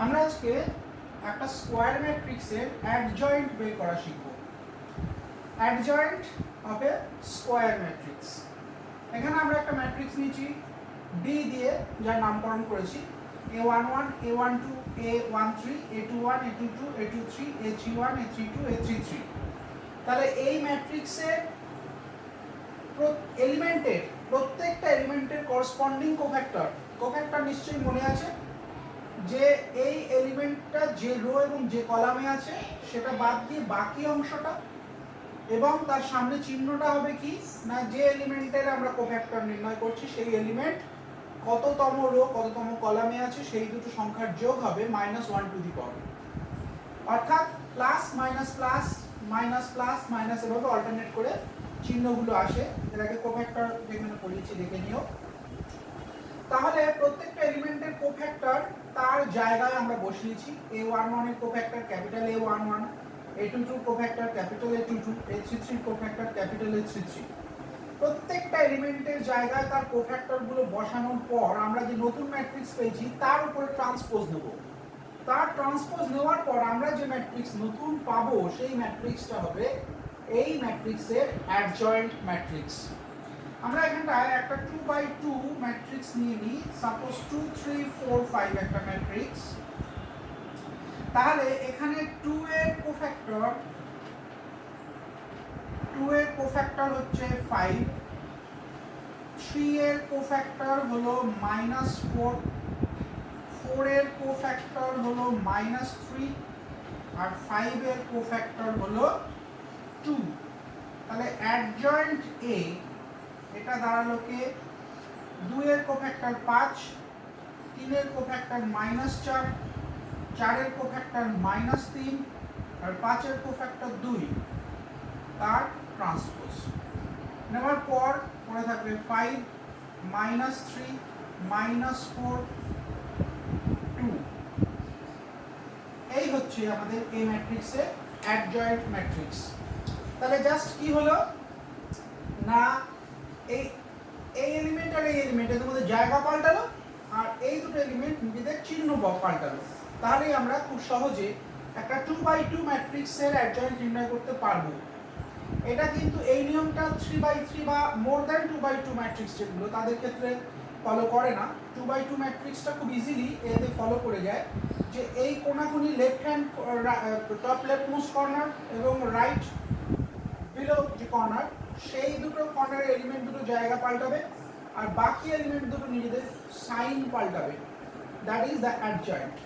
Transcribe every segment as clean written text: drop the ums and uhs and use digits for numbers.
আমরা আজকে একটা স্কোয়ার ম্যাট্রিক্সের অ্যাডজয়েন্ট বের করা শিখব। Adjoint of A square matrix. এখানে আমরা একটা ম্যাট্রিক্স নিয়েছি ডি দিয়ে, যার নামকরণ করেছি A11, A12, A13, A21, A22, A23, A31, A32, A33। তাহলে এই ম্যাট্রিক্সের এলিমেন্টের প্রত্যেকটা এলিমেন্টের করসপন্ডিং কোফ্যাক্টর নিশ্চয়ই মনে আছে যে এই এলিমেন্টটা যে রো এবং যে কলামে আছে সেটা বাদ দিয়ে বাকি অংশটা, এবং তার সামনে চিহ্নটা হবে কি না, যে এলিমেন্টের আমরা কোফ্যাক্টর নির্ণয় করছি সেই এলিমেন্ট কততম রো কততম কলামে আছে সেই দুটো সংখ্যার যোগ হবে -1 টু দি পাওয়ার। অর্থাৎ plus minus plus minus plus minus এভাবে অল্টারনেট করে চিহ্নগুলো আসে। এটাকে কোফ্যাক্টর যেখানে পড়িয়েছি দেখে নিও। তাহলে প্রত্যেকটা এলিমেন্টের কোফ্যাক্টর তার জায়গায় আমরা বসিয়েছি। A11 এর cofactor capital A11, A22 cofactor capital A22, A33 cofactor capital A33। প্রত্যেকটা এলিমেন্টের জায়গায় তার কোফ্যাক্টরগুলো বসানোর পর আমরা যে নতুন ম্যাট্রিক্স পেয়েছি তার উপরে ট্রান্সপোজ নেব। তার ট্রান্সপোজ নেওয়ার পর আমরা যে ম্যাট্রিক্স নতুন পাবো সেই ম্যাট্রিক্সটা হবে এই ম্যাট্রিক্সের অ্যাডজয়েন্ট ম্যাট্রিক্স। আমরা এখানটায় একটা 2x2 ম্যাট্রিক্স নিয়ে নিই, সাপোজ 2 3 4 5 একটা ম্যাট্রিক্স। তাহলে এখানে 2 এর কোফ্যাক্টর হচ্ছে 5, 3 এর কোফ্যাক্টর হলো -4, 4 এর কোফ্যাক্টর হলো -3 আর 5 এর কোফ্যাক্টর হলো 2। তাহলে অ্যাডজয়েন্ট এ এটা দাঁড়ালো কে 2 এর কোফ্যাক্টর 5, 3 এর কোফ্যাক্টর -4, 4 এর কোফ্যাক্টর -3 আর 5 এর কোফ্যাক্টর 2। তার ট্রান্সপোজ নেওয়ার পর পড়ে থাকবে 5 -3 -4 2। এই হচ্ছে আমাদের এই ম্যাট্রিক্সের অ্যাডজয়েন্ট ম্যাট্রিক্স। তাহলে জাস্ট কি হলো না, এই এলিমেন্ট আর এই এলিমেন্ট এর মধ্যে জায়গা পাল্টালো আর এই দুটো এলিমেন্ট নিজেদের চিহ্ন পাল্টালো। তাহলেই আমরা খুব সহজে একটা 2x2 ম্যাট্রিক্সের অ্যাডজয়েন্ট নির্ণয় করতে পারবো। এটা কিন্তু এই নিয়মটা 3x3 বা মোর দ্যান 2x2 ম্যাট্রিক্স যেগুলো তাদের ক্ষেত্রে ফলো করে না। 2x2 ম্যাট্রিক্সটা খুব ইজিলি এতে ফলো করে যায় যে এই কোণাকুনি left hand top left most corner এবং রাইট বিলো যে কর্নার, সেই দুটো কর্নারের এলিমেন্ট দুটো জায়গা পাল্টাবে আর বাকি এলিমেন্ট দুটো নিজেদের সাইন পাল্টাবে। That is the adjoint.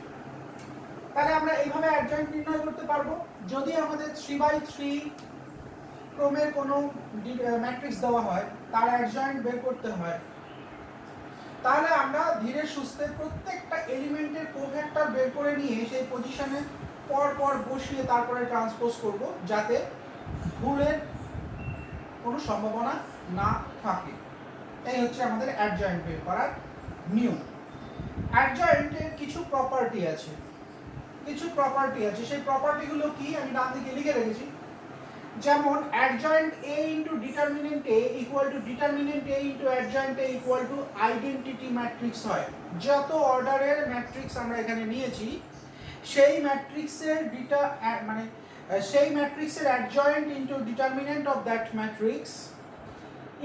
তাহলে আমরা এইভাবে অ্যাডজয়েন্ট নির্ণয় করতে পারবো। যদি আমাদের 3x3 ক্রমের কোনো ম্যাট্রিক্স দেওয়া হয়, তার অ্যাডজয়েন্ট বের করতে হয়, তাহলে আমরা ধীরে সুস্থে প্রত্যেকটা এলিমেন্টের কোফ্যাক্টর বের করে নিয়ে সেই পজিশনে পর পর বসিয়ে তারপরে ট্রান্সপোজ করব, যাতে ভুলের কোনো সম্ভাবনা না থাকে। এই হচ্ছে আমাদের অ্যাডজয়েন্ট বের করার নিয়ম। অ্যাডজয়েন্টের কিছু প্রপার্টি আছে, সেই প্রপার্টিগুলো কি আমি ডান দিকে লিখে রেখেছি। যেমন adjoint A into determinant A equal to determinant A into adjoint A equal to identity matrix হয়। যত অর্ডারের ম্যাট্রিক্স আমরা এখানে নিয়েছি সেই ম্যাট্রিক্সের সেই ম্যাট্রিক্সের adjoint into determinant of that matrix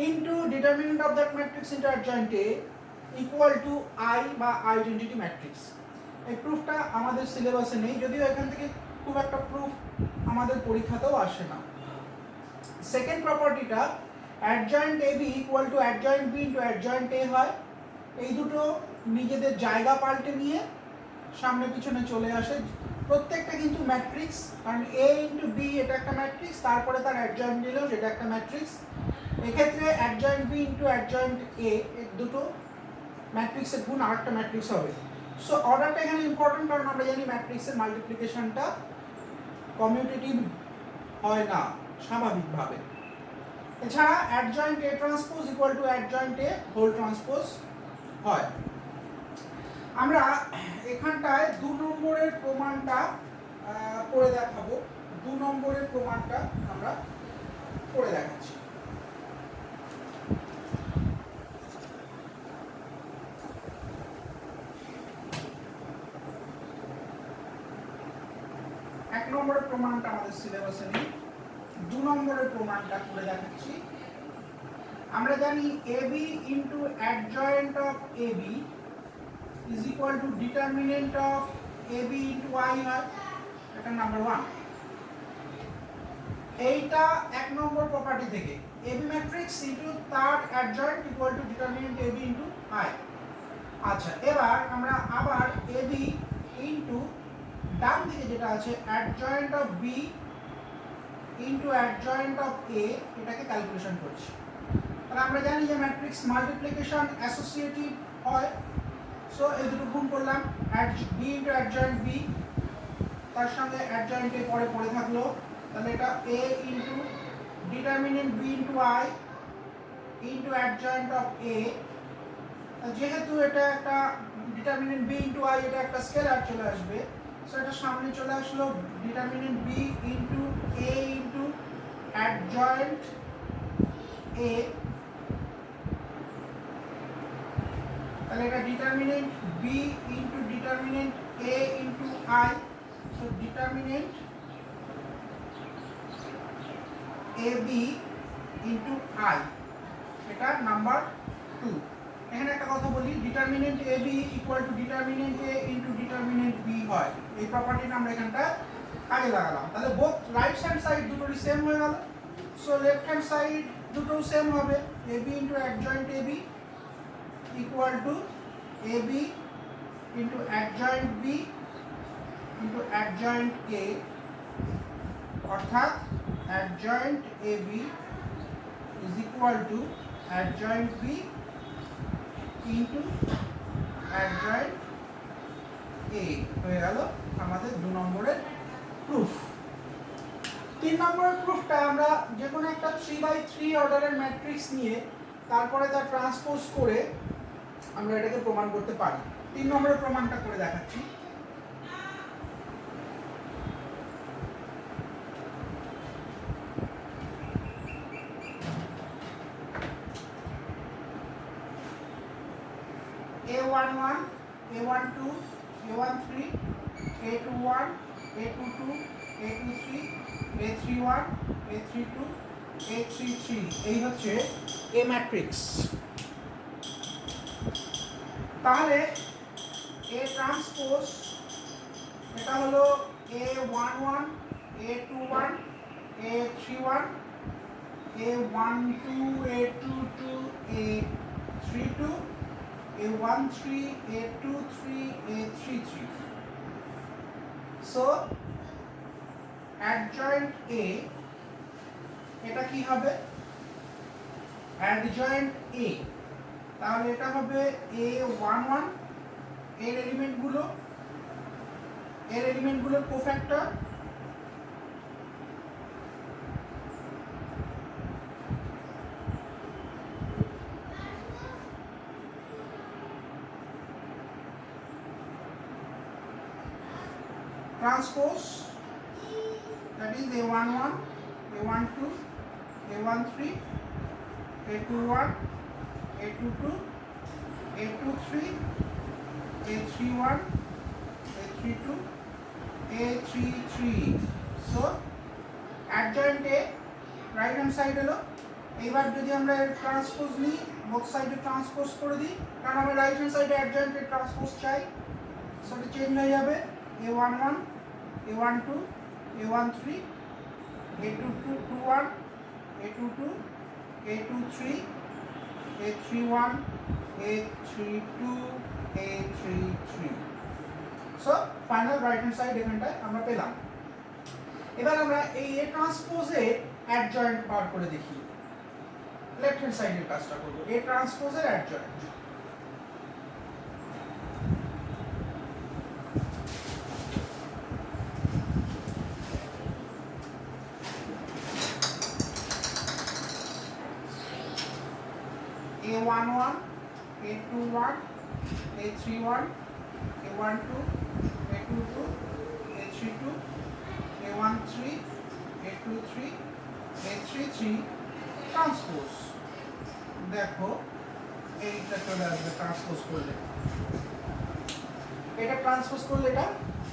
into determinant of that matrix into adjoint A equal to I বা আইডেন্টিটি ম্যাট্রিক্স। এই প্রুফটা আমাদের সিলেবাসে নেই, যদিও এখান থেকে খুব একটা প্রুফ আমাদের পরীক্ষাতেও আসে না। সেকেন্ড প্রপার্টিটা adjoint AB equal to adjoint B into adjoint A হয়। এই দুটো নিজেদের জায়গা পাল্টে নিয়ে সামনে পিছনে চলে আসে। প্রত্যেকটা কিন্তু ম্যাট্রিক্স, কারণ A ইনটু B এটা একটা ম্যাট্রিক্স, তারপরে তার অ্যাডজয়েন্ট দিলেও সেটা একটা ম্যাট্রিক্স। এক্ষেত্রে adjoint B into adjoint A এর দুটো ম্যাট্রিক্সের গুণ আরেকটা ম্যাট্রিক্স হবে। সো অর্ডারটা এখানে ইম্পর্টেন্ট, কারণ আমরা জানি ম্যাট্রিক্সের মাল্টিপ্লিকেশনটা কমিউটেটিভ হয় না স্বাভাবিকভাবে। এছাড়া adjoint A transpose equal to adjoint A whole transpose হয়। আমরা এখানটায় 2 নম্বরের প্রমাণটা করে দেখাবো। 2 নম্বরের প্রমাণটা আমরা করে দেখাচ্ছি। নম্বরের প্রমাণটা আমাদের সিলেবাসে নেই, 2 নম্বরের প্রমাণটা করে দেখাচ্ছি। আমরা জানি AB into adjoint of AB is equal to determinant of AB into I হয়, এটা নাম্বার 1। এইটা 1 নম্বর প্রপার্টি থেকে AB ম্যাট্রিক্স ইন্টু তার adjoint equal to determinant AB into I। আচ্ছা, এবার আমরা আবার AB ইন্টু ডান দিকে যেটা আছে adjoint of B into adjoint of A এটাকে ক্যালকুলেশন করছি। তাহলে আমরা জানি যে ম্যাট্রিক্স মাল্টিপ্লিকেশন অ্যাসোসিয়েটিভ হয়, সো এই দুটো গুণ করলাম, B ইন্টু অ্যাডজয়েন্ট B, তার সঙ্গে অ্যাডজয়েন্ট A পরে থাকলো, তাহলে এটা A into determinant B into I into adjoint of A। যেহেতু এটা একটা ডিটারমিনেন্ট B ইন্টু I এটা একটা স্কেলার চলে আসবে, সো এটা সামনে চলে আসলো determinant B into A into adjoint A। তাহলে এটা determinant B into determinant A into I, so determinant AB into I, এটা নাম্বার 2। এখানে একটা কথা বলি, determinant AB equal to determinant A into determinant B হয়, এই প্রপার্টিটা আমরা এখানটা কাজে লাগালাম। তাহলে বোথ রাইট হ্যান্ড সাইড দুটোরই সেম হয়ে গেল, সো লেফট হ্যান্ড সাইড দুটোও সেম হবে, AB into adjoint AB equal two AB into adjoint B into adjoint A, অর্থাৎ adjoint AB is equal to adjoint B into adjoint A হয়ে গেল আমাদের 2 নম্বরের প্রুফ। 3 নম্বরের প্রুফটা আমরা যে কোনো একটা 3/3 অর্ডারের ম্যাট্রিক্স নিয়ে তারপরে তার ট্রান্সপোজ করে আমরা এটাকে প্রমাণ করতে পারি। 3 নম্বরের প্রমাণটা করে দেখাচ্ছি। A11, A12, A13, A21, A22, A23, A31, A32, A33, এই হচ্ছে A ম্যাট্রিক্স। তাহলে A ট্রান্সপোজ এটা হলো A11, A21, A31, A12, A22, A32, A13, A23, A33. So adjoint A এটা কি হবে? adjoint A, তাহলে এটা হবে A11 এর এলিমেন্টগুলোর cofactor, transpose, that is A11, A12, A13, A21, A22, A23, A31, A32, A33. So adjoint A right hand side হলো। এইবার যদি আমরা এর ট্রান্সপোজ নিই, both সাইডে ট্রান্সপোজ করে দিই, কারণ আমরা রাইট হ্যান্ড সাইডে adjoint এর ট্রান্সপোজ চাই, সো এটা চেঞ্জ হয়ে যাবে A11, A12, A13, A21, A22, A23, A31, A32, A33. So final right hand side এখানটায় আমরা পেলাম। এবার আমরা এই A ট্রান্সপোজে অ্যাডজয়েন্ট বার করে দেখি, লেফট হ্যান্ড সাইডের কাজটা করব। A ট্রান্সপোজের adjoint A11, A21, A31, A12, A22, A32, A13, A23, A33 transpose. দেখো এইটা চলে আসবে ট্রান্সপোজ করলে, এটা ট্রান্সপোজ করলে এটা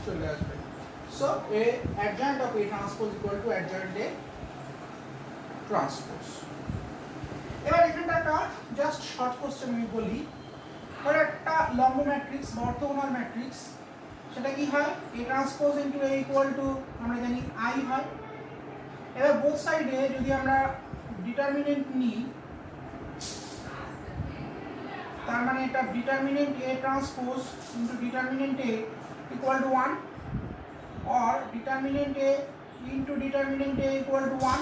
চলে আসবে। So a adjoint of A transpose equal to adjoint A transpose. এবার এখানটা একটা জাস্ট শর্ট কোশ্চেন আমি বলি, ধর একটা লম্ব ম্যাট্রিক্স বা অর্থোগোনাল ম্যাট্রিক্স, সেটা কি হয় A transpose into A equal to আমরা জানি I হয়। এবার বোথ সাইডে যদি আমরা ডিটারমিনেন্ট নিই, তার মানে এটা determinant A transpose into determinant A equal to 1 or determinant A into determinant A equal to 1,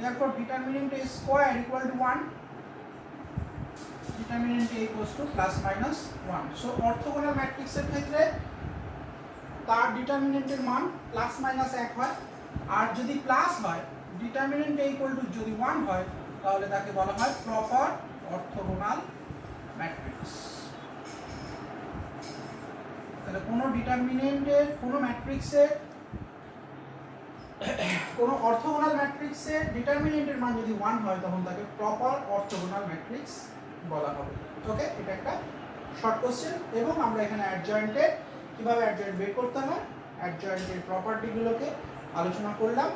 therefore determinant A square equal to 1, determinant A equals to plus minus 1. So orthogonal matrix এর ক্ষেত্রে তার determinant এর মান plus minus 1 হয়, আর যদি plus হয় determinant A equal to যদি 1 হয় তাহলে তাকে বলা হয় প্রপার অর্থোগোনাল ম্যাট্রিক্স। তাহলে কোনো ডিটারমিনেন্টের কোনো ম্যাট্রিক্সের কোনো অর্থোগোনাল ম্যাট্রিক্সের ডিটারমিনেন্টের মান যদি 1 হয় তখন তাকে প্রপার অর্থোগোনাল ম্যাট্রিক্স বলা হবে। ওকে, এটা একটা শর্ট কোশ্চেন। এবং আমরা এখানে অ্যাডজয়েন্টের কিভাবে অ্যাডজয়েন্ট বের করতে হয়, অ্যাডজয়েন্টের প্রপার্টিগুলোকে আলোচনা করলাম।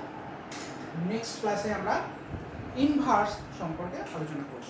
নেক্সট ক্লাসে আমরা ইনভার্স সম্পর্কে আলোচনা করব।